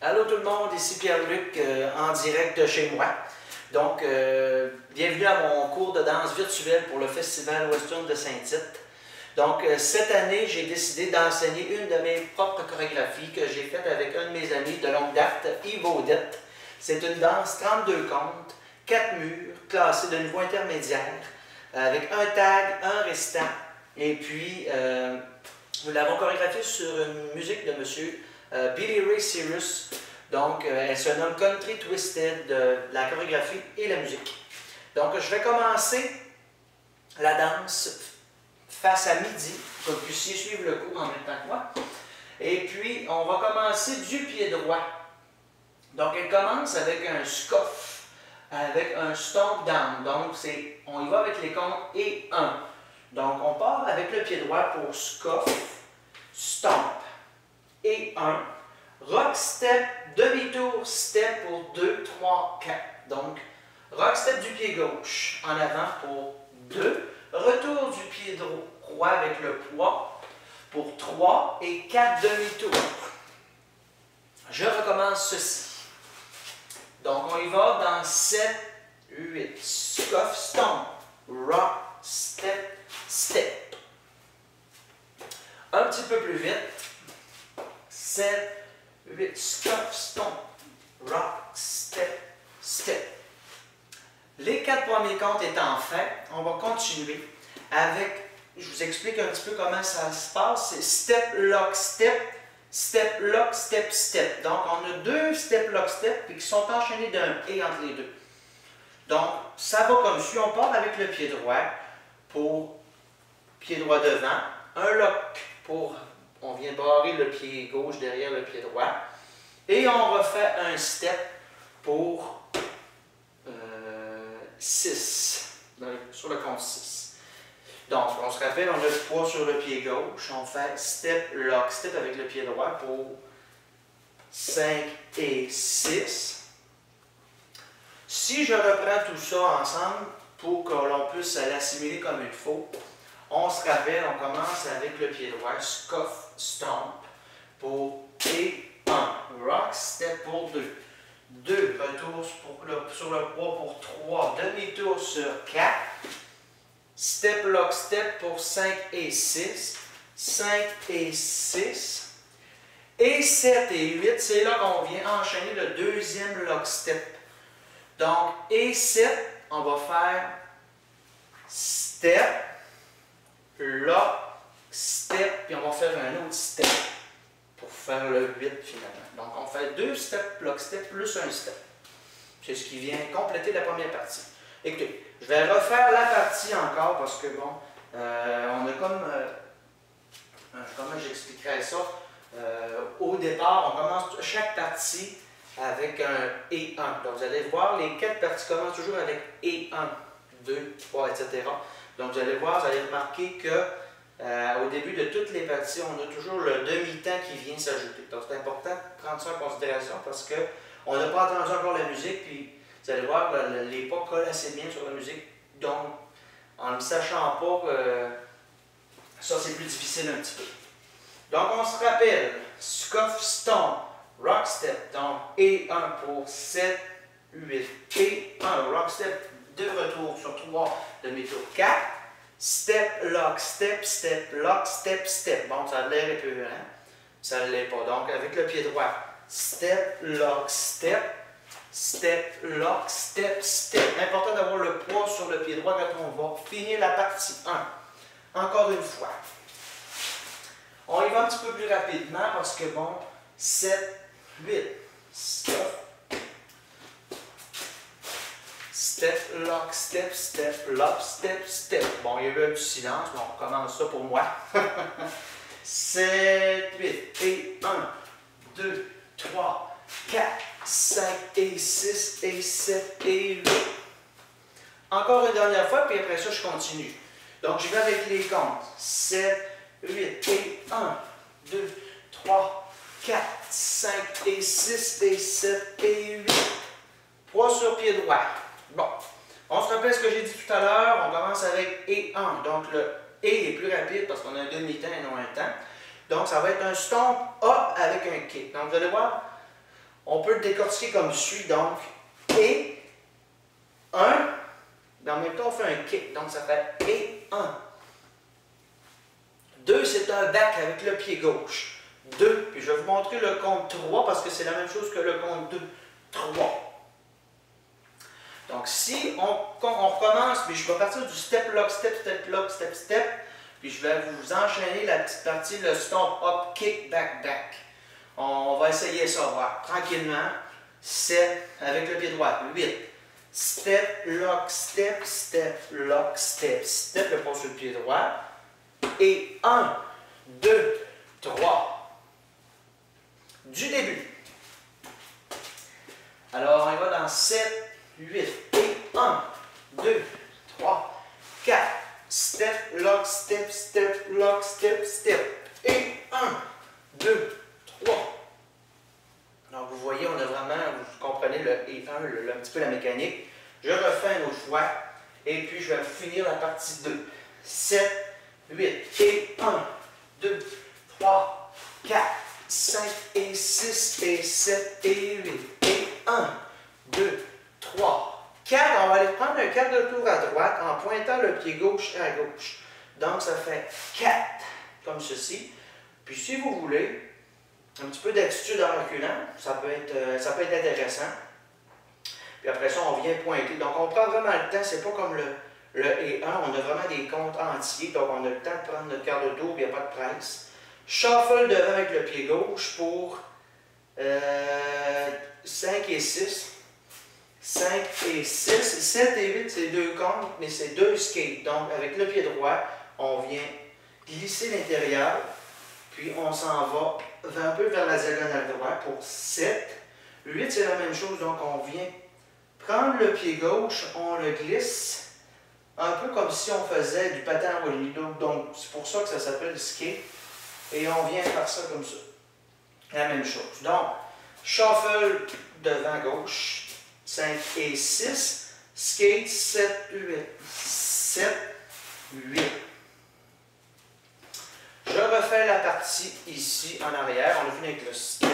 Allô tout le monde, ici Pierre-Luc en direct de chez moi. Donc, bienvenue à mon cours de danse virtuelle pour le Festival Western de Saint-Tite. Donc, cette année, j'ai décidé d'enseigner une de mes propres chorégraphies que j'ai faite avec un de mes amis de longue date, Yves Audette. C'est une danse 32 comptes, 4 murs, classée de niveau intermédiaire, avec un tag, un restant. Et puis, nous l'avons chorégraphiée sur une musique de monsieur Billy Ray Cyrus. Donc, elle se nomme Country Twisted, la chorégraphie et la musique. Donc, je vais commencer la danse face à midi, pour que vous puissiez suivre le cours en même temps que moi. Et puis, on va commencer du pied droit. Donc, elle commence avec un scuff, avec un stomp down. Donc, on y va avec les comptes et 1. Donc, on part avec le pied droit pour scuff, stomp et 1. Rock step, demi-tour step pour 2, 3, 4. Donc, rock step du pied gauche en avant pour 2. Retour du pied droit avec le poids pour 3 et 4 demi-tours. Je recommence ceci. Donc, on y va dans 7, 8. Scuff, stomp, rock, step, step. Un petit peu plus vite. 7, 8, scuff, stomp, rock, step, step. Les 4 premiers comptes étant faits, on va continuer avec, je vous explique un petit peu comment ça se passe, c'est step, lock, step, lock, step, step. Donc, on a 2 step, lock, step qui sont enchaînés d'un et entre les deux. Donc, ça va comme suit. On part avec le pied droit pour pied droit devant, un lock pour... On vient barrer le pied gauche derrière le pied droit. Et on refait un step pour 6, sur le compte 6. Donc, on se rappelle, on a le poids sur le pied gauche. On fait step, lock, step avec le pied droit pour 5 et 6. Si je reprends tout ça ensemble pour que l'on puisse l'assimiler comme il faut, on se rappelle, on commence avec le pied droit, scuff, stomp pour et 1. Rock, step pour 2. 2, retour sur le poids pour 3. Demi-tour sur 4. Step, lock, step pour 5 et 6. 5 et 6. Et 7 et 8, c'est là qu'on vient enchaîner le deuxième lock step. Donc, et 7, on va faire step, lock, step, puis on va faire un autre step pour faire le 8 finalement. Donc on fait 2 steps, lock, step, plus un step. C'est ce qui vient compléter la première partie. Écoutez, je vais refaire la partie encore parce que bon, on a comme, comment j'expliquerais ça, au départ, on commence chaque partie avec un et 1. Donc vous allez voir, les 4 parties commencent toujours avec et 1, 2, 3, etc. Donc, vous allez voir, vous allez remarquer qu'au début de toutes les parties, on a toujours le demi-temps qui vient s'ajouter. Donc, c'est important de prendre ça en considération parce qu'on n'a pas entendu encore la musique, puis vous allez voir, les pas collent assez bien sur la musique. Donc, en ne sachant pas, ça c'est plus difficile un petit peu. Donc, on se rappelle, scuff, stomp, rock step, donc et 1 pour 7, 8, et 1, rock step, 2 retours sur 3, demi-tour 4, step, lock, step, step, lock, step, step. Bon, ça a l'air épurant, hein? Ça ne l'est pas. Donc, avec le pied droit, step, lock, step, step, lock, step, step. Important d'avoir le poids sur le pied droit quand on va finir la partie 1. Encore une fois. On y va un petit peu plus rapidement parce que, bon, 7, 8, step. Step, lock, step, step, lock, step, step. Bon, il y a eu un petit silence, mais on recommence ça pour moi. 7, 8, et 1, 2, 3, 4, 5, et 6, et 7, et 8. Encore une dernière fois, puis après ça, je continue. Donc, je vais avec les comptes. 7, 8, et 1, 2, 3, 4, 5, et 6, et 7, et 8. Poids sur pied droit. Bon, on se rappelle ce que j'ai dit tout à l'heure, on commence avec et 1, donc le et est plus rapide parce qu'on a un demi-temps et non un temps. Donc ça va être un stomp up avec un kick. Donc vous allez voir, On peut le décortiquer comme suit, donc, et 1, mais en même temps on fait un kick, donc ça fait et 1. 2, c'est un back avec le pied gauche. 2, puis je vais vous montrer le compte 3 parce que c'est la même chose que le compte 2. 3. Donc si on recommence, puis je vais partir du step lock, step lock, step, puis je vais vous enchaîner la petite partie, le stomp up, kick, back, back. On va essayer ça, voir tranquillement. 7 avec le pied droit. 8. Step, lock, step, lock, step, le pas sur le pied droit. Et 1, 2, 3. Du début. Alors, on va dans 7, 8. Et 1, 2, 3, 4. Step, lock, step, lock, step. Et 1, 2, 3. Donc, vous voyez, on a vraiment, vous comprenez le et 1, un petit peu la mécanique. Je refais une autre fois. Et puis, je vais finir la partie 2. 7, 8. Et 1, 2, 3, 4, 5 et 6 et 7 et 8. Et 1, 2, 3, 4. On va aller prendre un quart de tour à droite en pointant le pied gauche à gauche. Donc, ça fait 4, comme ceci. Puis, si vous voulez, un petit peu d'attitude en reculant, ça peut être intéressant. Puis après ça, on vient pointer. Donc, on prend vraiment le temps. C'est pas comme le et 1. On a vraiment des comptes entiers. Donc, on a le temps de prendre notre quart de tour. Il n'y a pas de presse. Shuffle devant avec le pied gauche pour 5 et 6. 5 et 6. 7 et 8, c'est 2 comptes, mais c'est 2 skates. Donc, avec le pied droit, on vient glisser l'intérieur. Puis, on s'en va un peu vers la diagonale droite pour 7. 8, c'est la même chose. Donc, on vient prendre le pied gauche, on le glisse. Un peu comme si on faisait du patin à roulis. Donc, c'est pour ça que ça s'appelle skate. Et on vient faire ça comme ça. La même chose. Donc, shuffle devant gauche, 5 et 6. Skate, 7, 8. 7, 8. Je refais la partie ici en arrière. On a fini avec le step.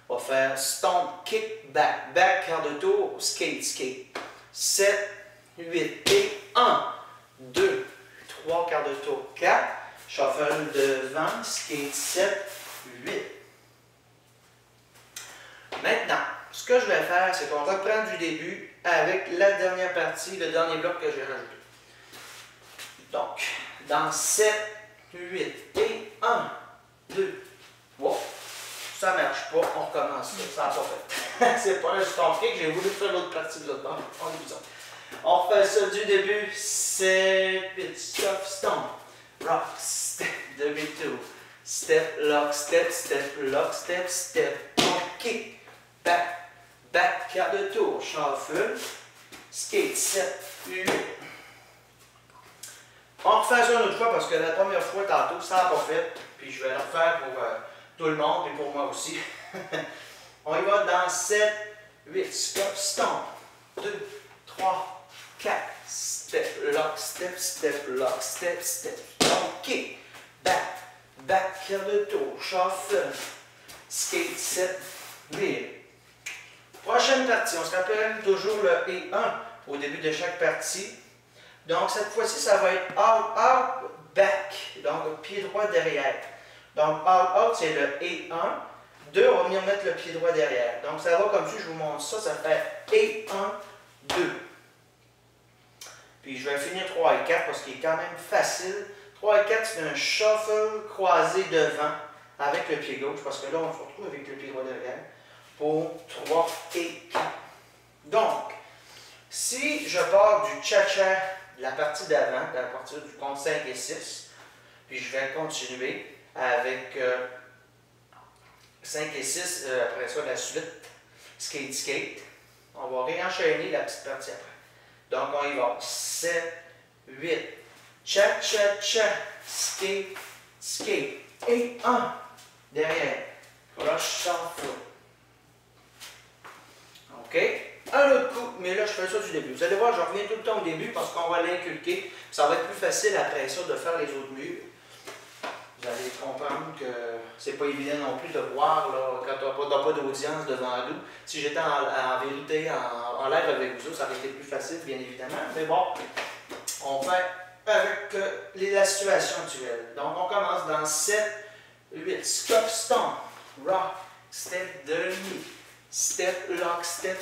On va faire stomp, kick, back. Back, quart de tour, skate, skate. 7, 8 et 1, 2, 3, quart de tour, 4. Shuffle devant, skate, 7, 8. Maintenant, ce que je vais faire, c'est qu'on reprend du début avec la dernière partie, le dernier bloc que j'ai rajouté. Donc, dans 7, 8 et 1, 2, 3. Ça ne marche pas, on recommence ça. Ça n'a pas fait. C'est pas un stomp kick, j'ai voulu faire l'autre partie de l'autre bord. On fait ça du début. 7, 8, stop, stomp. Rock, step, demi tour. Step, lock, step, lock, step. Kick, back, back, quart de tour. Shuffle, skate, 7, 8. On refait ça une autre fois parce que la première fois, tantôt, ça n'a pas fait. Puis je vais le refaire pour tout le monde et pour moi aussi. On y va dans 7, 8, stop, stomp. 2, 3, 4. Step, lock, step, lock, step. Donc, kick, back, quart de tour, shuffle, skate, 7, 8. Prochaine partie, on se rappelle toujours le et 1 au début de chaque partie. Donc, cette fois-ci, ça va être out, back. Donc, pied droit derrière. Donc, out, c'est le et 1. 2, on va venir mettre le pied droit derrière. Donc, ça va comme si je vous montre ça. Ça fait et 1, 2. Puis, je vais finir 3 et 4 parce qu'il est quand même facile. 3 et 4, c'est un shuffle croisé devant avec le pied gauche. Parce que là, on se retrouve avec le pied droit derrière. Pour 3 et 4. Donc, si je pars du cha-cha de la partie d'avant, à partir du compte 5 et 6, puis je vais continuer avec 5 et 6, après ça la suite, skate. On va réenchaîner la petite partie après. Donc on y va. 7, 8, cha-cha-cha, skate, et 1, derrière, croche sans foot. OK? Un autre coup, mais là je fais ça du début. Vous allez voir, je reviens tout le temps au début parce qu'on va l'inculquer. Ça va être plus facile après ça de faire les autres murs. Vous allez comprendre que c'est pas évident non plus de voir là, quand on n'a pas d'audience devant nous. Si j'étais en vérité en live avec vous, ça aurait été plus facile, bien évidemment. Mais bon, on fait avec la situation actuelle. Donc, on commence dans 7, 8. Scuff, stomp, rock, step, demi, step, lock, step,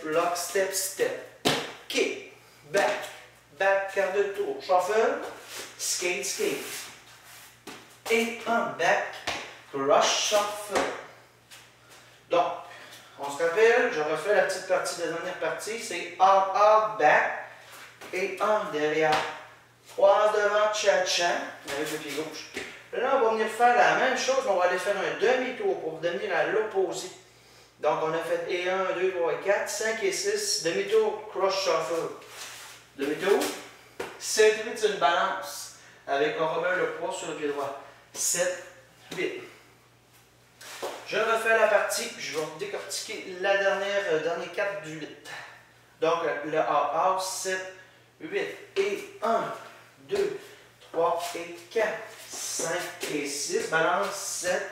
lock, step. Kick, back, quart de tour, shuffle, skate. Et un back, crush, shuffle. Donc, on se rappelle, je refais la petite partie de la dernière partie, c'est out, back, et un derrière. Croise devant, cha-cha, avec le pied gauche. Là, on va venir faire la même chose, on va aller faire un demi-tour pour venir à l'opposé. Donc, on a fait et 1, 2, 3 et 4, 5 et 6, demi-tour, cross shuffle. Demi-tour, 7, 8, c'est une balance, avec on remet le poids sur le pied droit. 7, 8. Je refais la partie, je vais décortiquer la dernier 4 du 8. Donc, le out, 7, 8 et 1, 2, 3 et 4, 5 et 6, balance 7,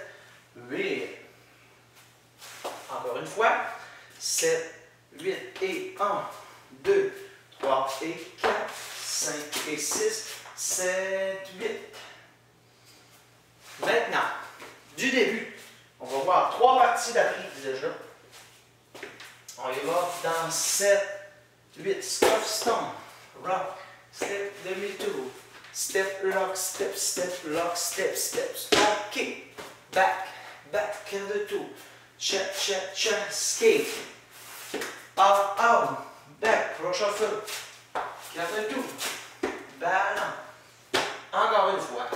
8. Encore une fois, 7, 8 et 1, 2, 3 et 4, 5 et 6, 7, 8. Maintenant, du début, on va voir 3 parties d'apprise déjà. On y va dans 7, 8, scuff, stomp, rock, step, demi-tour, step, lock, step, lock, step, stomp, kick, back, quart de tour, cha, skate, out, back, cross shuffle, quart de tour, ballon. Encore une fois.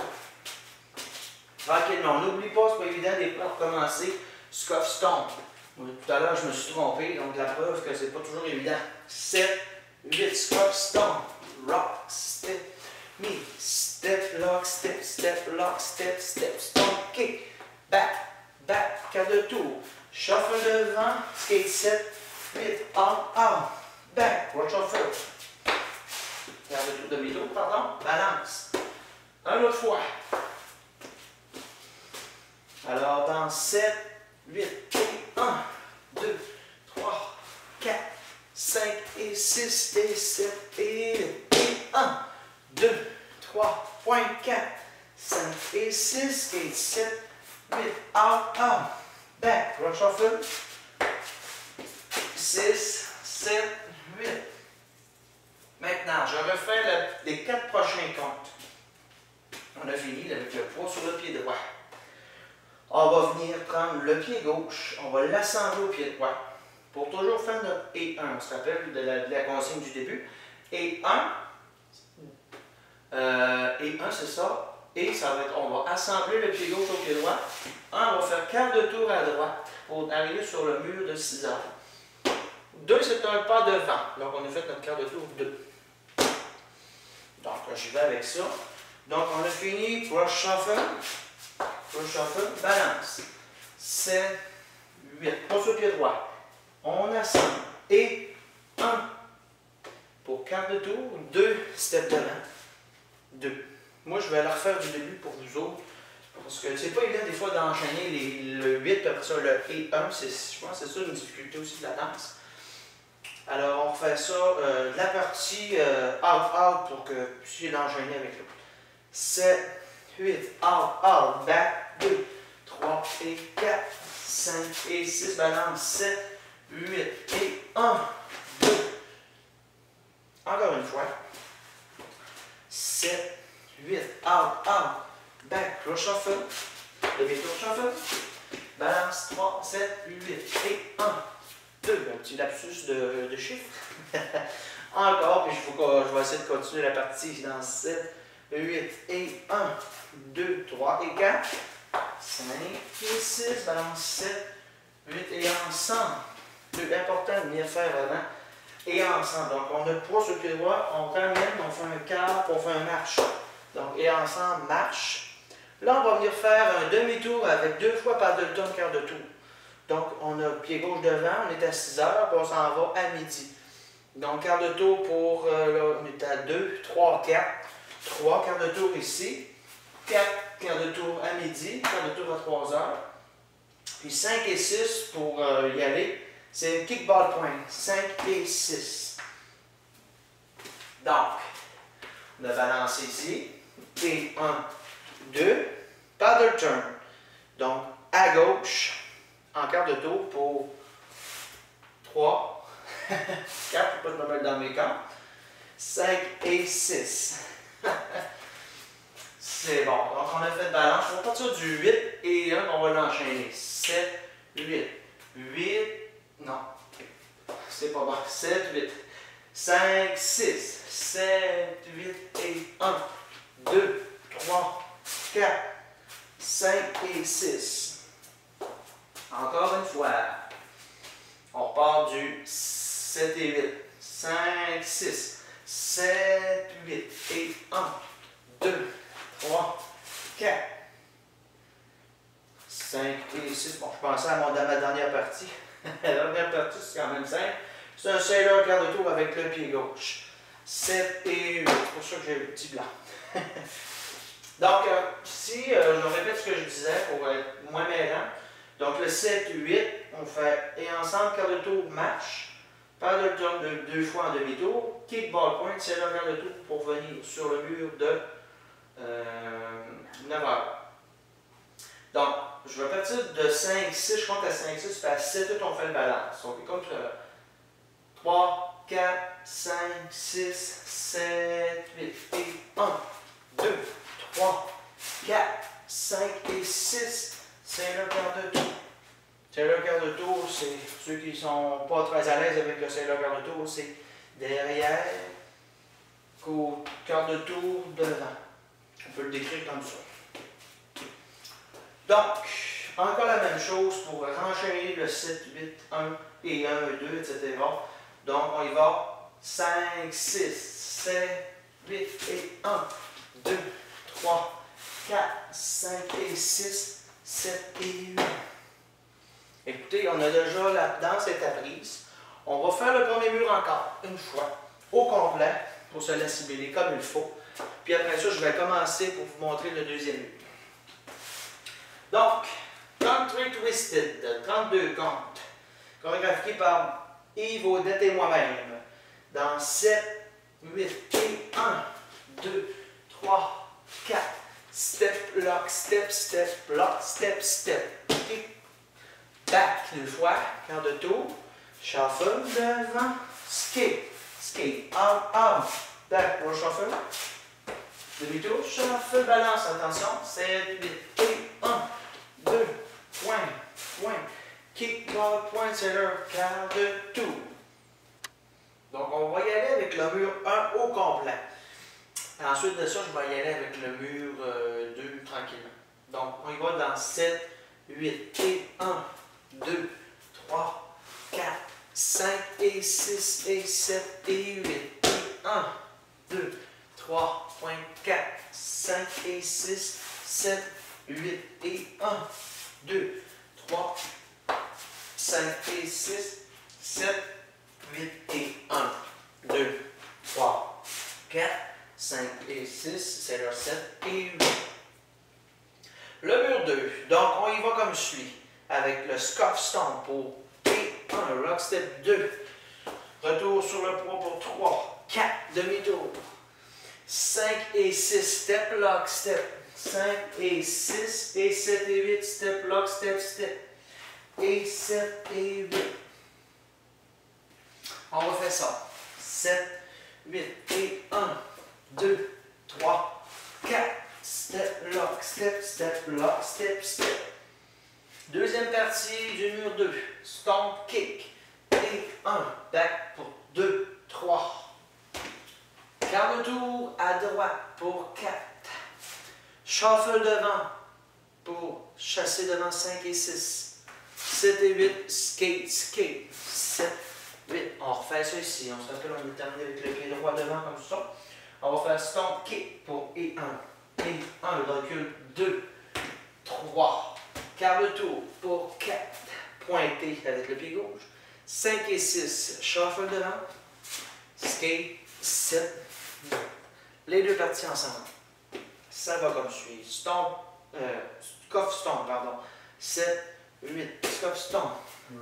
Tranquillement, on n'oublie pas, c'est pas évident des fois de recommencer, scuff, stomp. Tout à l'heure, je me suis trompé, donc la preuve que c'est pas toujours évident. 7, 8, scuff, stomp, rock, step, lock, step, lock, step, stomp, kick, back, quart de tour, shuffle devant, skate 7, 8, out, back, cross shuffle, quart de tour, demi-tour, pardon, balance. Une autre fois. Alors, dans 7, 8, et 1, 2, 3, 4, 5 et 6 et 7 et 8 et 1, 2, 3, point 4, 5 et 6 et 7, 8, out, back, cross shuffle, 6, 7, 8. Maintenant, je refais les 4 prochains comptes. On a fini avec le poids sur le pied droit. On va venir prendre le pied gauche, on va l'assembler au pied droit. Pour toujours faire notre et 1, on se rappelle de la consigne du début. Et 1, c'est ça. Et ça va être, on va assembler le pied gauche au pied droit. On va faire quart de tour à droite pour arriver sur le mur de 6 heures. 2, c'est un pas devant. Donc, on a fait notre quart de tour 2. Donc, j'y vais avec ça. Donc, on a fini. Cross shuffle. Cross shuffle. Balance. 7, 8. Pas sur le pied droit. On assemble. Et 1. Pour quart de tour. 2. Step devant. 2. Moi, je vais la refaire du début pour vous autres. Parce que c'est pas évident des fois d'enchaîner le 8 après ça, le et 1. Je pense que c'est ça une difficulté aussi de la danse. Alors, on refait ça, la partie out pour que vous puissiez l'enchaîner avec l'autre. 7, 8, out, back, 2, 3 et 4, 5 et 6, balance, 7, 8 et 1, 2. Encore une fois. 7, 8, out, back, cross shuffle, demi-tour shuffle, balance, 3, 7, 8 et 1, 2. Un petit lapsus de chiffres. Encore, puis je vais essayer de continuer la partie dans 7, 8 et 1, 2, 3 et 4, 5 et 6, balance 7, 8 et ensemble. C'est important de bien faire avant et ensemble. Donc, on a le poids sur le pied droit, on ramène, on fait un quart, on fait un marche. Donc, et ensemble, marche. Là, on va venir faire un demi-tour avec 2 fois par 2 tonnes quart de tour. Donc, on a le pied gauche devant, on est à 6 heures, puis on s'en va à midi. Donc, quart de tour pour, là, on est à 2, 3, 4. 3 quarts de tour ici. 4, quart de tour à midi, quart de tour à 3 heures. Puis 5 et 6 pour y aller, c'est un kickball point. 5 et 6. Donc, on a balancé ici. Et 1, 2, paddle turn. Donc, à gauche, en quart de tour pour 3, 4, pour ne pas me mettre dans mes camps. 5 et 6. C'est bon. Donc, on a fait balance. On va partir du 8 et 1, on va l'enchaîner. 7, 8. 8, non. C'est pas bon. 7, 8. 5, 6. 7, 8 et 1, 2, 3, 4, 5 et 6. Encore une fois. On repart du 7 et 8. 5, 6. 7, 8 et 1, 2, 3, 4, 5 et 6. Bon, je pensais à ma dernière partie. La dernière partie, c'est quand même simple. C'est un sailor quart de tour avec le pied gauche. 7 et 8. C'est pour ça que j'ai le petit blanc. Donc, si je répète ce que je disais pour être moins mêlant. Donc, le 7, 8, on fait et ensemble, quart de tour, marche. Paddle turn de 2 fois en demi-tour. Kickball point, c'est le quart de tour pour venir sur le mur de 9 heures. Donc, je vais partir de 5, 6, je compte à 5, 6, puis à 7, 8, on fait le balance. Donc, comme 3, 4, 5, 6, 7, 8, et 1, 2, 3, 4, 5 et 6. C'est le quart de tour. C'est le quart de tour, c'est ceux qui ne sont pas très à l'aise avec le Sailor quart de tour, c'est derrière, quart de tour, devant. On peut le décrire comme ça. Donc, encore la même chose pour renchaîner le 7, 8, 1 et 1, 2, etc. Donc, on y va 5, 6, 7, 8 et 1, 2, 3, 4, 5 et 6, 7 et 8. Écoutez, on a déjà la danse est apprise. On va faire le premier mur encore, une fois, au complet, pour se l'assimiler comme il faut. Puis après ça, je vais commencer pour vous montrer le deuxième mur. Donc, Country Twisted, 32 comptes, chorégraphié par Yves Odette et moi-même. Dans 7, 8 et 1, 2, 3, 4. Step, lock, step, step, lock, step, step. Kick, back, une fois, quart de tour. Shuffle, devant, skate, skate, out, out. Back pour le shuffle. Demi-tour, shuffle, balance, attention. 7, 8 et 1, 2, point, point. Kick, ball, point, c'est leur quart de tour. Donc, on va y aller avec le mur 1 au complet. Ensuite de ça, je vais y aller avec le mur 2 tranquillement. Donc, on y va dans 7, 8 et 1, 2, 3, 4, 5 et 6 et 7 et 8 et 1, 2, 3, 4, 5 et 6, 7, 8 et 1, 2, 3, 5 et 6, 7, 8 et 1, 2, 3, 4, 5 et 6, c'est leur 7 et 8. Le mur 2, donc on y va comme suit, avec le scuff stomp pour P1, rock step 2, retour sur le poids pour 3, 4, demi-tour, 5 et 6, step, lock, step, 5 et 6, et 7 et 8, step, lock, step, step, et 7 et 8. On refait ça, 7, 8 et 1, 2, 3, 4, step, lock, step, step, lock, step, step. Deuxième partie du mur 2, stomp, kick, et 1, back pour 2, 3. Quart de tour à droite pour 4. Shuffle devant pour chasser devant 5 et 6. 7 et 8, skate, skate. 7, 8. On refait ça ici. On se rappelle, on est terminé avec le pied droit devant comme ça. On va faire stomp, kick pour et 1. Et 1, le recul 2, 3. Quart de tour pour 4. Pointé avec le pied gauche. 5 et 6. Shuffle devant. Skate, 7. Les deux parties ensemble. Ça va comme suit. Stomp, scuff stomp, pardon. 7, 8, scuff stomp,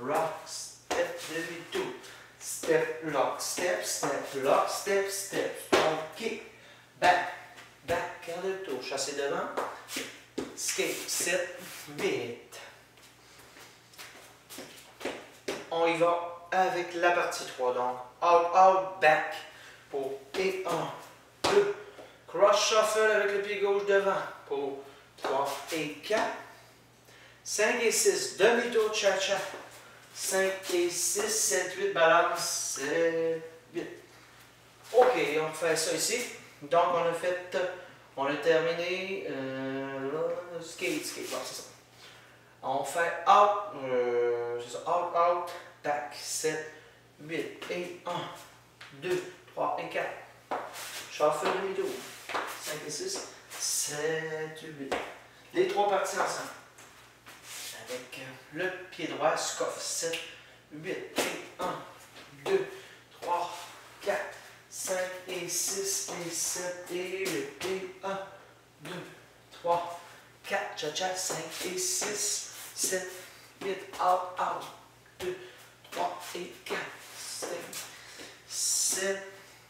rock, step, demi-tour, step, lock, step, step, lock, step, step, stomp, kick, back, back, quart de tour, chasser devant, skate, 7, 8. On y va avec la partie 3, donc out, out, back, pour et 1, 2, cross shuffle avec le pied gauche devant, pour 3 et 4, 5 et 6, demi-tour cha-cha, 5 et 6, 7, 8, balance, 7, 8. Ok, on fait ça ici. Donc on a terminé, skate, bon, c'est ça. On fait out, c'est ça, out, out, back, 7, 8 et 1, 2, 3 et 4. Shuffle demi-tour, 5 et 6, 7, 8. Les trois parties ensemble. Avec le pied droit, scuff, 7, 8 et 1, 2, 3, 4, 5 et 6 et 7 et 8 et 1, 2, 3, 4, cha-cha, 5 et 6, 7, 8, out, out, 2, 3 et 4, 5, 7,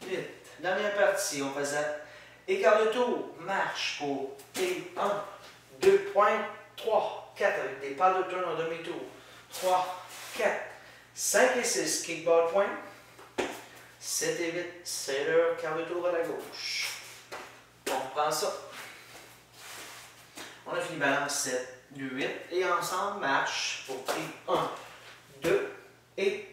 8. Dernière partie, on faisait écart de tour, marche pour et 1, 2 points, 3, 4 avec des pas de turn en demi-tour, 3, 4, 5 et 6, kickball point, 7 et 8, sailor, quart de tour à la gauche. On reprend ça. On a fini balance 7, 8 et ensemble marche pour 1, 2 et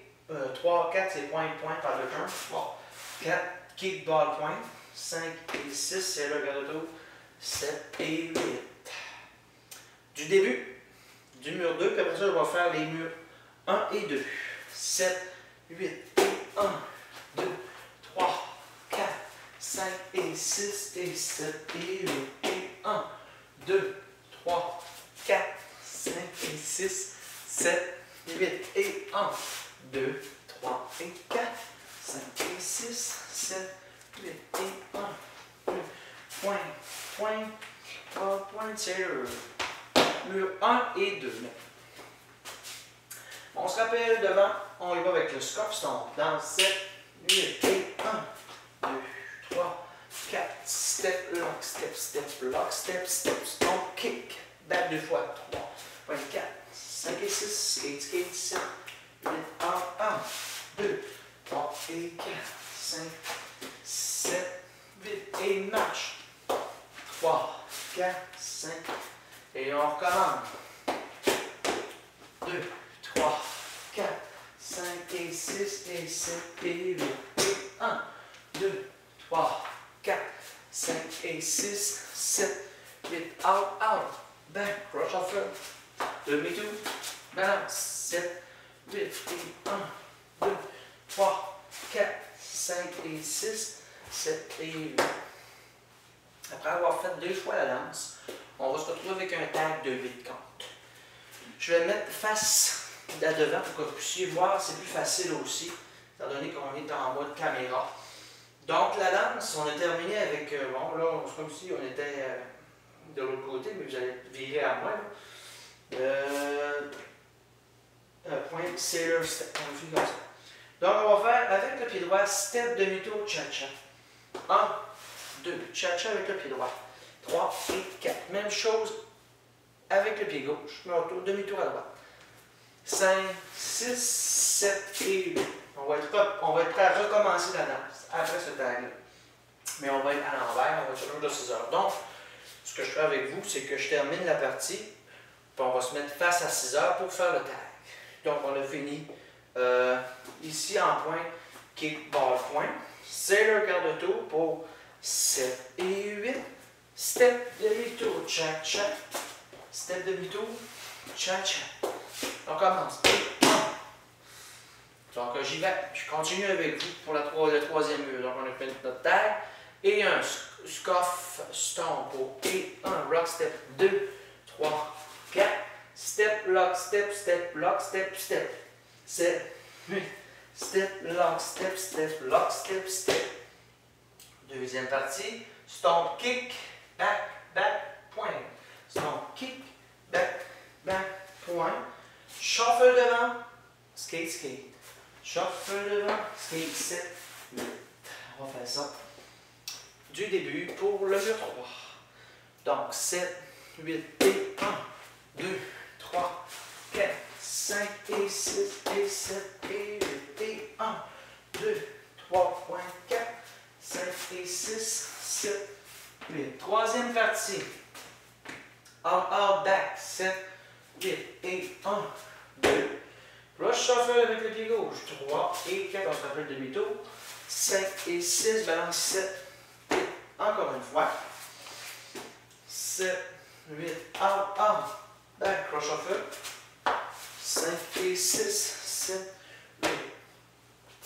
3, 4, c'est point, point, par le turn, 3, 4, kickball point, 5 et 6, sailor, quart de tour, 7 et 8. Du début, du mur 2, puis après ça, je vais faire les murs 1 et 2. 7, 8 et 1, 2, 3, 4, 5 et 6 et 7 et 8 et 1, 2, 3, 4, 5 et 6, 7, 8 et 1, 2, 3 et 4, 5 et 6, 7, 8 et 1, 2, point, point, 3, point, sailor. Mur 1 et 2. On se rappelle devant, on y va avec le scuff stomp. Dans 7, 8 et 1, 2, 3, 4, step, lock, step, step, lock, step, step, stomp, kick, back 2 fois, 3, point 4, 5 et 6, skate, skate, 7, 8, 1, 2, 3 et 4, 5, 7, 8 et marche, 3, 4, 5, et on recommence. 2, 3, 4, 5 et 6 et 7 et 8 et 1, 2, 3, 4, 5 et 6, 7, 8, out, out, back, cross shuffle, demi-tour, balance, 7, 8 et 1, 2, 3, 4, 5 et 6, 7 et 8. Après avoir fait 2 fois la danse, on va se retrouver avec un tag de 8 comptes. Je vais le mettre face à devant pour que vous puissiez voir, c'est plus facile aussi, étant donné qu'on est en mode caméra. Donc la danse, on a terminé avec, bon là, c'est comme si on était de l'autre côté, mais vous allez virer à moi. Point, sailor, step, on fait comme ça. Donc on va faire avec le pied droit, step, demi-tour, cha-cha. 1, 2, cha-cha avec le pied droit. 3 et 4. Même chose avec le pied gauche, mais demi-tour à droite. 5, 6, 7 et 8. On va être prêt à recommencer la danse après ce tag-là. Mais on va être à l'envers, on va être sur de 6 heures. Donc, ce que je fais avec vous, c'est que je termine la partie, puis on va se mettre face à 6 heures pour faire le tag. Donc, on a fini ici en point, kickball point. Sailor quart de tour pour 7 et 8. Step demi-tour, cha-cha. Step demi-tour, cha-cha. On commence. Donc j'y vais. Je continue avec vous pour le troisième mur. Donc on a fait notre tag. Et un scuff stomp pour et un rock step. 2, 3, 4. Step, lock, step, step, lock, step, step. 7, 8. Step, lock, step, step, lock, step, step. Deuxième partie. Stomp, kick, back, back, point. Donc, kick, back, back, point. Shuffle devant, skate, skate. Shuffle devant, skate, 7, 8. On va faire ça du début pour le mur 3. Donc, 7, 8 et 1, 2, 3, 4, 5 et 6 et 7 et 8 et 1, 2, 3, 4, 5 et 6, 7, 8. Troisième partie. Out, out, back, 7, 8 et 1, 2. Rush shuffle avec le pied gauche. 3 et 4, on se rappelle demi-tour. 5 et 6, balance 7, 8. Encore une fois. 7, 8, out, out, back, rush shuffle. 5 et 6, 7, 8.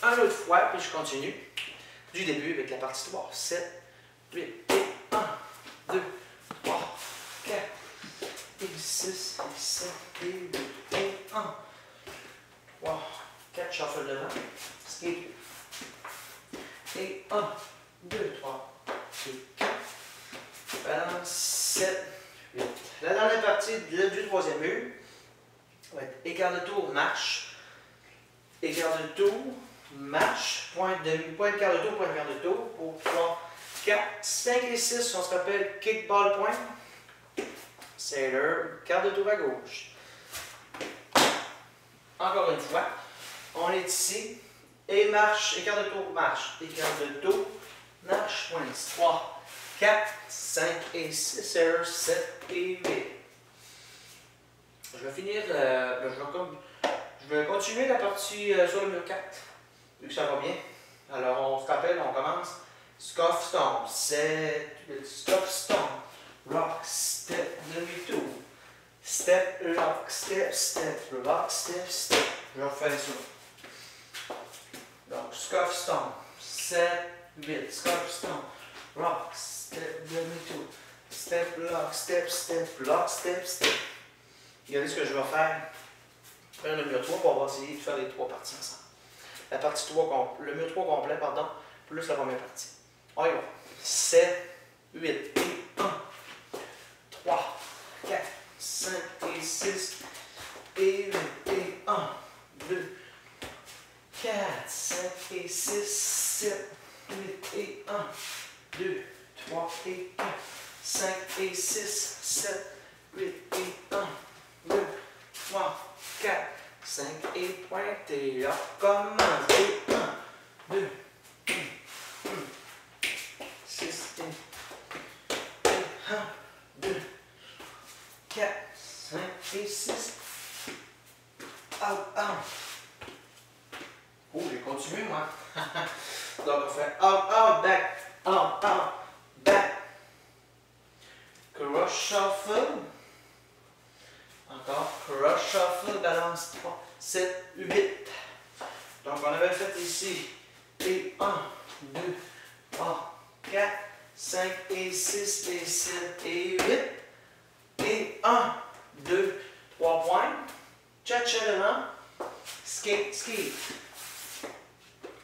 Un autre fois, puis je continue. Du début avec la partie 3. 7, 8 et 1, 2, 3, 4 et 6 et 7 et 8 et 1. 3, 4, shuffle devant. Skate. Et 1, 2, 3, et 4. Balance 7, 8. La dernière partie du troisième mur va être écart de tour, marche. Écart de tour, marche. Point de quart de tour, point de quart de tour. Pour 3, 4, 5 et 6, on se rappelle kick, ball, point. Sailor, quart de tour à gauche. Encore une fois, on est ici. Et marche, écart de tour, marche. Écart de tour, marche, point. 3, 4, 5 et 6, sailor, 7 et 8. Je vais finir, je vais continuer la partie sur le mur 4, vu que ça va bien. Alors, on se rappelle, on commence. Scuff stomp, 7, 8, scuff stomp, rock, step, demi-tour. Step, lock, step, step, rock, step, step. Je refais ça. Donc, scuff stomp, 7, 8, scuff stomp, rock, step, demi-tour. Step, lock, step, step, lock, step, step. Regardez ce que je vais faire. Prendre le mur 3, on va essayer de faire les trois parties ensemble. La partie 3, le mur 3 complet, pardon, plus la première partie. On y va. 7, 8 et 1, 3, 4, 5 et 6 et 8 et 1, 2, 4, 5 et 6, 7, 8 et 1, 2, 3 et 4, 5 et 6, 7, 8 et 1, 2, 3, 4, 5 et pointe et là, commence. Et 1, 2, 6 et 1, 2, 4, 5 et 6. Out, out. Oh, j'ai continué, moi. Donc, on fait out, out, back, out, out, back. Cross shuffle. Encore. Cross shuffle, balance 3, 7, 8. Donc, on avait fait ici. Et 1, 2, 3, 4, 5 et 6 et 7 et 8. Et 1, 2, 3 points. Cha-cha devant. Skate, skate.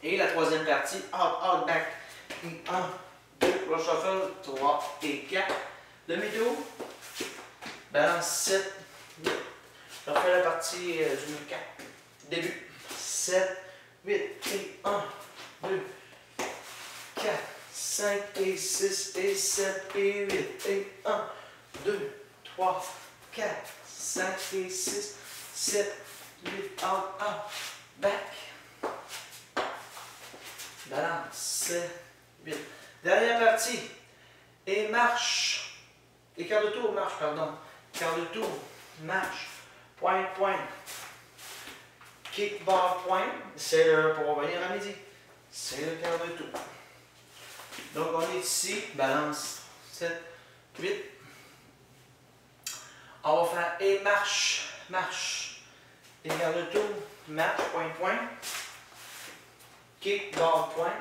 Et la troisième partie, out, out, back. Et 1, 2, cross shuffle, 3 et 4. Demi-tour. Balance 7, 8. Je refais la partie du mur 4. Début. 7, 8 et 1, 2, 4, 5 et 6 et 7 et 8 et 1, 2, 3, 4, 5 et 6, 7, 8, out, out, back. Balance, 7, 8. Dernière partie. Et marche. Et quart de tour, marche, pardon. Quart de tour, marche. Point, point. Kick, bar, point. C'est le pour revenir à midi. C'est le quart de tour. Donc, on est ici. Balance, 7, 8. On va faire et marche, marche. Et quart de tour, marche, point, point. Kick, bar, point.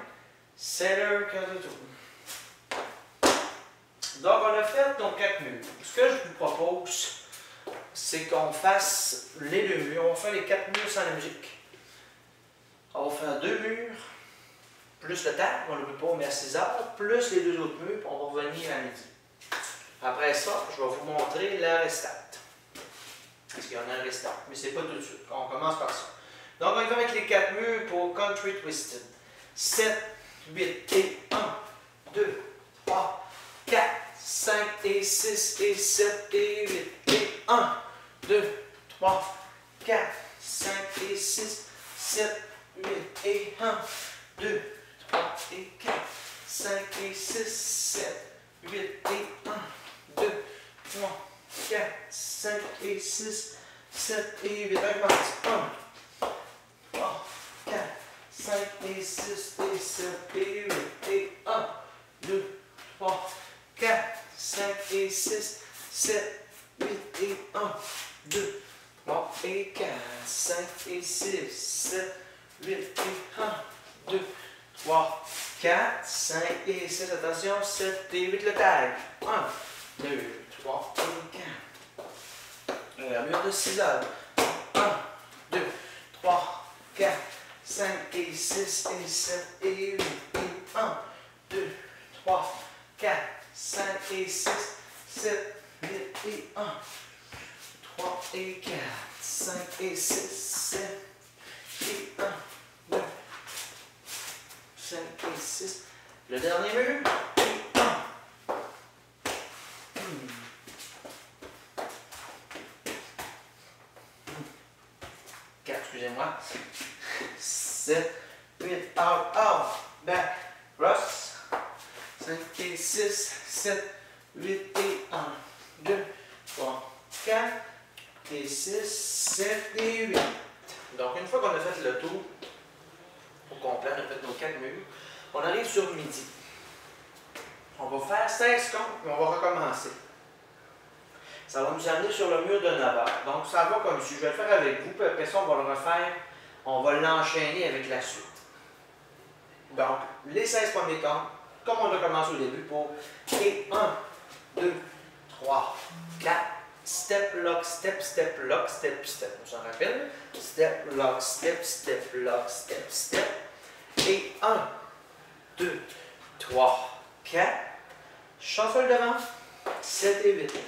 C'est le quart de tour. Donc, on a fait nos 4 murs. Ce que je vous propose, c'est qu'on fasse les 2 murs. On va faire les 4 murs sans la musique. On va faire 2 murs, plus le table, on ne le peut pas, mais à 6 heures, plus les 2 autres murs, puis on va revenir à midi. Après ça, je vais vous montrer la restante. Parce qu'il y en a un restant, mais c'est pas tout de suite. On commence par ça. Donc, on y va avec les 4 murs pour Country Twisted. 7, 8 et 1, 2, 3, 4, 5 et 6 et 7 et 8 et 1, 2, 3, 4, 5 et 6, 7, 8 et 1, 2, 3 et 4, 5 et 6, 7, 8 et 1, 2, 3, 4, 5 et 6, 7 et 8. Augmente. 1, 3, 4, 5 et 6 et 7 et 8 et 1, 2, 3, 4, 5 et 6, 7, 8 et 1, 2, 3 et 4, 5 et 6, 7, 8 et 1, 2, 3, 4, 5 et 6, attention, 7 et 8, le tag. 1, 2, 3 et 4. Un mur de 6 heures. 1, 2, 3, 4, 5 et 6 et 7 et 8 et 1, 2, 3, 4, 5 et 6, 7, 8 et 1, 3 et 4, 5 et 6, 7 et 1, 2, 5 et 6. Le dernier mur. Et 1. 4, excusez-moi. 7, 8, out, out, back, cross. 5 et 6, 7, 8 et 1, 2, 3, 4 et 6, 7 et 8. Donc, une fois qu'on a fait le tour au complet, on a fait nos 4 murs, on arrive sur midi. On va faire 16 comptes et on va recommencer. Ça va nous amener sur le mur de 9 heures. Donc, ça va comme si je vais le faire avec vous, puis après ça, on va le refaire. On va l'enchaîner avec la suite. Donc, les 16 premiers comptes, comme on a commencé au début, pour et 1, 2, 3, 4, step, lock, step, step, lock, step, step. On s'en rappelle? Step, lock, step, step, lock, step, step. Et 1, 2, 3, 4. Shuffle devant, 7 et 8.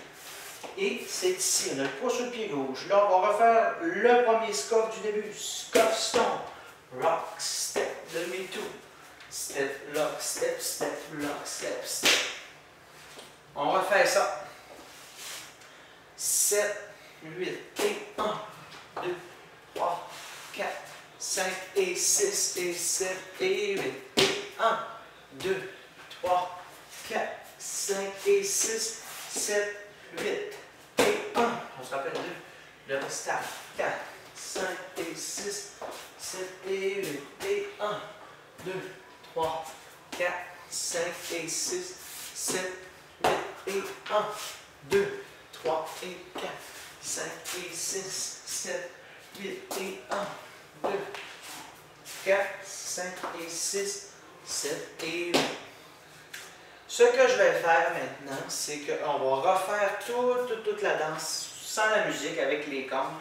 Et c'est ici, on a le poids sur le pied gauche. Là, on va refaire le premier scuff du début. Scuff, stomp, rock, step, demi-tour. Step, lock, step, step, lock, step, step. On refait ça. 7, 8 et 1, 2, 3, 4, 5 et 6 et 7 et 8 et 1, 2, 3, 4, 5 et 6, 7, 8 et 1. On se rappelle le restant. 4, 5 et 6, 7 et 8 et 1, 2, 3, 4, 5 et 6, 7, 8 et 1, 2, 3 et 4, 5 et 6, 7, 8 et 1, 2, 4, 5 et 6, 7 et 8. Ce que je vais faire maintenant, c'est qu'on va refaire toute la danse sans la musique, avec les comptes,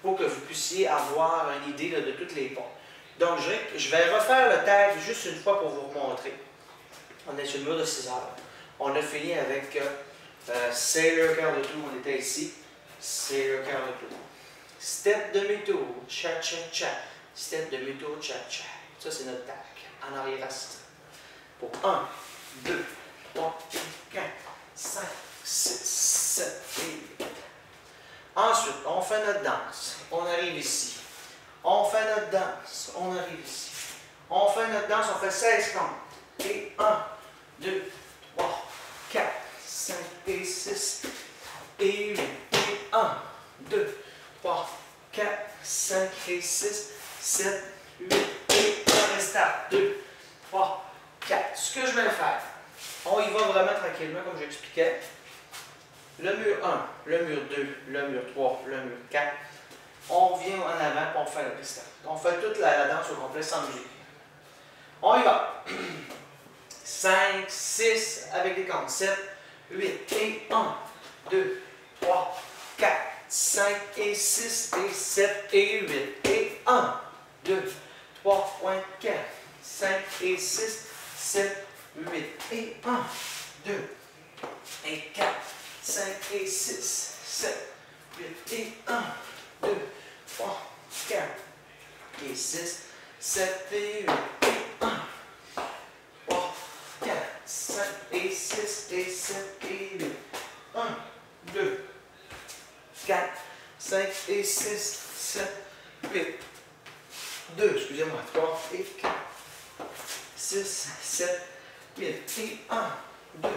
pour que vous puissiez avoir une idée de toutes les ponts. Donc, je vais refaire le tag juste une fois pour vous montrer. On est sur le mur de 6 heures. On a fini avec Sailor quart de tour, on était ici. Sailor quart de tour. Step demi-tour, cha-cha-cha. Step demi-tour, cha-cha. Ça, c'est notre tag. En arrière à ça. Pour 1, 2, 3, 4, 5, 6, 7 et 8. Ensuite, on fait notre danse. On arrive ici. On fait notre danse. On arrive ici. On fait notre danse. On fait 16 comptes. Et 1, 2, 3, 4, 5 et 6 et 8. Et 1, 2, 3, 4, 5 et 6, 7, 8 et 1. Restart. 2, 3, 4. Ce que je vais faire, on y va vraiment tranquillement comme j'expliquais. Le mur 1, le mur 2, le mur 3, le mur 4. On vient en avant pour faire le restart. On fait toute la danse au complet sans musique. On y va. 5, 6 avec les comptes. 7, 8 et 1, 2, 3, 4, 5 et 6 et 7 et 8 et 1, 2, 3, 4, 5 et 6, 7, 8 et 1, 2, et 4, 5 et 6, 7, 8 et 1, 2, 3, 4 et 6, 7 et 8 et 1, 3, 4, 5 et 6 et 7 et 8, 1, 2, 4, 5 et 6, 7, 8, 2, excusez-moi, 3 et 4, 6, 7, 8 et 1, 2,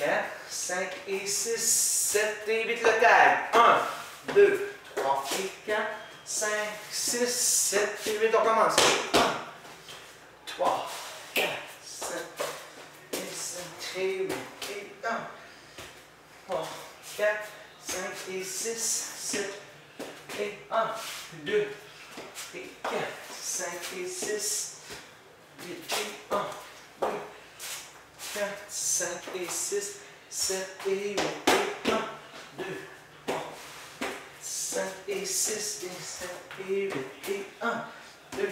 4, 5 et 6, 7 et 8, le tag. 1, 2, 3 et 4, 5, 6, 7 et 8, on commence. 1, 3, 4, 5 et 7 et 8 et 1, 3, 4, 5 et 6, 7 et 1, 2 et 4, 5 et 6, 8 et 1, 2, 4, 5 et 6, 7 et 8 et 1, 2, 3, 5 et 6 et 7 et 8 et 1, 2,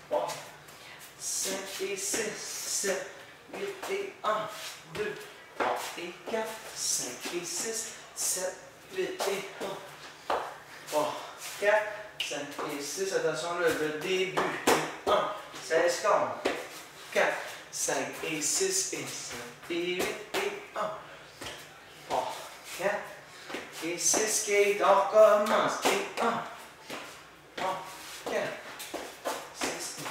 3, 5 et 6, 7, 8 et 1, 2, 3 et 4, 5 et 6, 7, 8 et 1, 3, 4, 5 et 6, attention là, le début, 1, 16 comptes, 4, 5 et 6 et 7 et 8 et 1, 3, 4 et 6, Kate, on recommence, et 1, 3, 4, 6 et 7,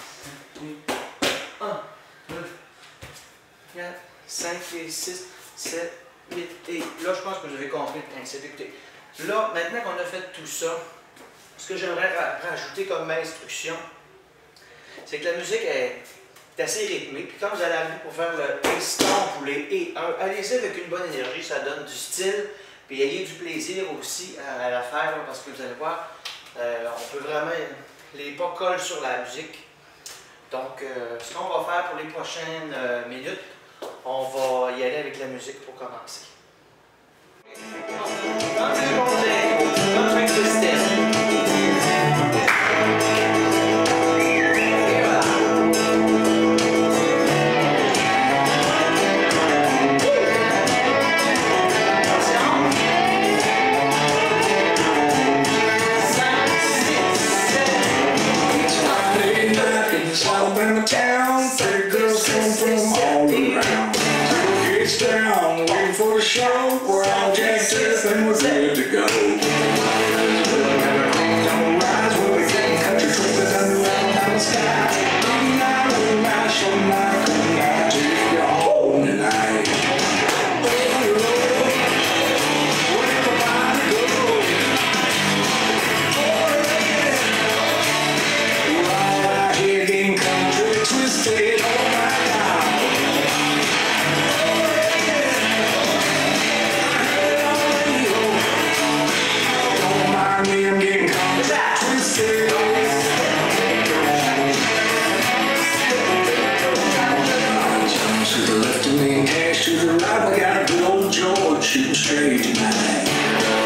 8, 1, 2, 4, 5 et 6, 7, 8 et... Là, je pense que vous avez compris le principe. Écoutez, là, maintenant qu'on a fait tout ça, ce que j'aimerais rajouter comme instruction, c'est que la musique est assez rythmée. Puis quand vous allez arriver pour faire le stomp ou les E1, allez-y avec une bonne énergie, ça donne du style. Puis ayez du plaisir aussi à la faire, là, parce que vous allez voir, on peut vraiment... Les pas collent sur la musique. Donc, ce qu'on va faire pour les prochaines minutes, on va y aller avec la musique pour commencer. Quand c'est complet, comme avec le step. Show, we're all jacked up and we're good to go. Don't rise when we get country twisted underground down the sky. Midnight, moonlight, show night, good night, take you home tonight. Where everybody go? We're all out here getting country twisted, oh my God. Shooting straight tonight.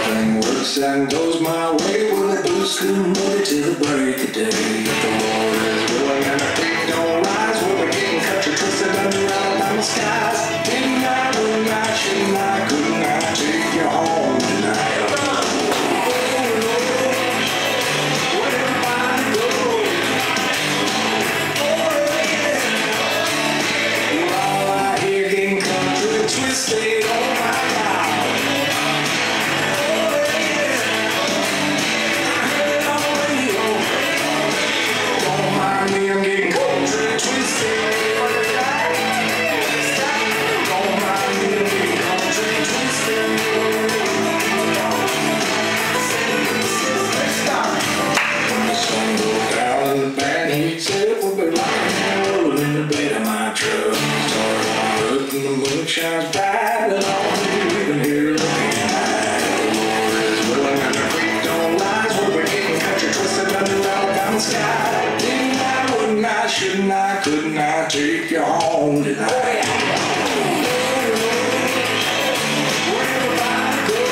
Everything works and goes my way with a blue school movie till the break of day. The war is going and the creek don't rise when we're getting country twisted underground down the skies. Midnight, moonlight, shooting like good night, take you home tonight. Where everybody go? Oh yeah. We're all out here getting country twisted, oh my God. Shines bright and all you even here looking at. The war is willing and the creek don't rise when we're getting country twisted underground down the sky. Didn't I, wouldn't I, shouldn't I, couldn't I take you home tonight? Where everybody go?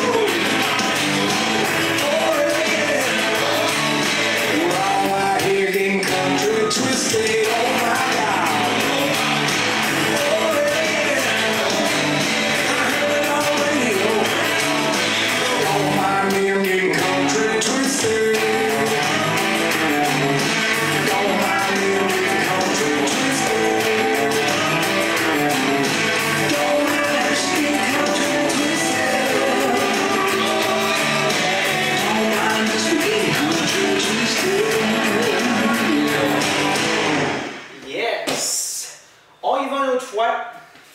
Oh yeah. We're all out here getting country twisted, oh my God.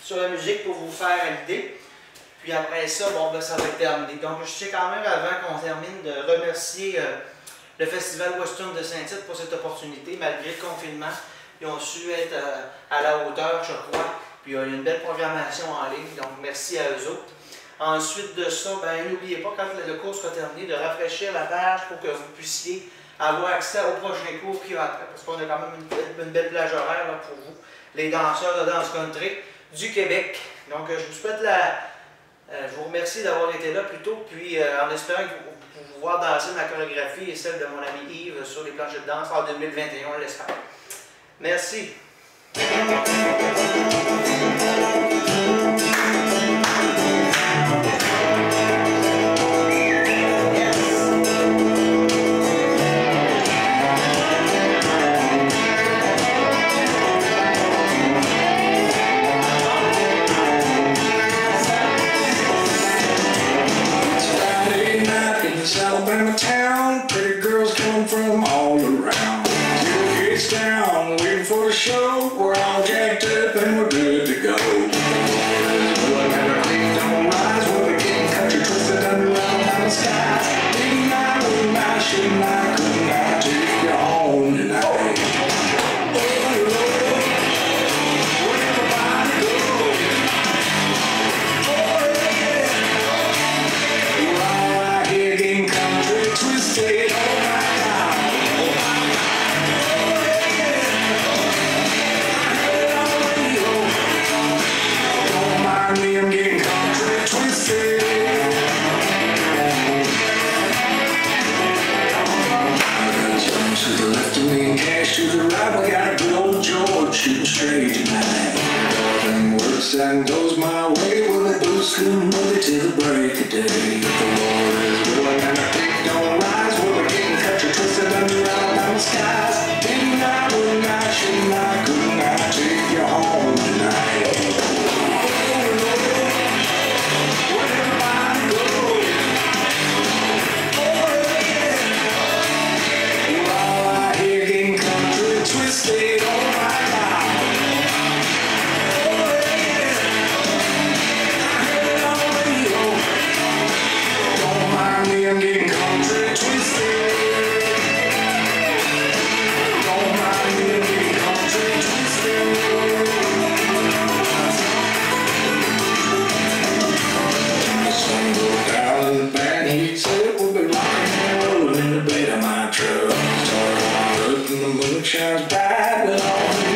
sur la musique pour vous faire à l'idée. Puis après ça, bon, ben, ça va être terminé. Donc, je tiens quand même, avant qu'on termine, de remercier le Festival Western de Saint-Tite pour cette opportunité. Malgré le confinement, ils ont su être à la hauteur, je crois. Puis il y a une belle programmation en ligne, donc merci à eux autres. Ensuite de ça, ben, n'oubliez pas, quand le cours sera terminé, de rafraîchir la page pour que vous puissiez avoir accès aux prochains cours qui vont après. Parce qu'on a quand même une belle plage horaire là, pour vous, les danseurs de danse country du Québec. Donc, je vous souhaite je vous remercie d'avoir été là plus tôt, puis en espérant que vous voir danser ma chorégraphie et celle de mon ami Yves sur les planches de danse en 2021, on l'espère. Merci. Alabama town, pretty girls come from all around. Tailgates down, waiting for the show. We're all jacked up and we're good to go. Well, and our creek don't rise, we're getting country twisted under Alabama skies. Didn't I, wouldn't I, shouldn't I, couldn't I take you home tonight? To the right, we got a good old George shooting straight tonight. Everything works and goes my way. We'll let booze come early till the break of day. If the Lord is willing and the creek don't rise, we're getting country twisted under Alabama skies. Didn't I, wouldn't I, shouldn't I, couldn't I take you home tonight? Where'd everybody go? Twisted all right now. Oh yeah, I heard it on the radio. Don't mind me, I'm getting country twisted. Don't mind me, I'm getting country twisted. The sun goes down and the band heats up. We'll be rocking and rolling in the bed of my truck. Start on up and the moon shines bright.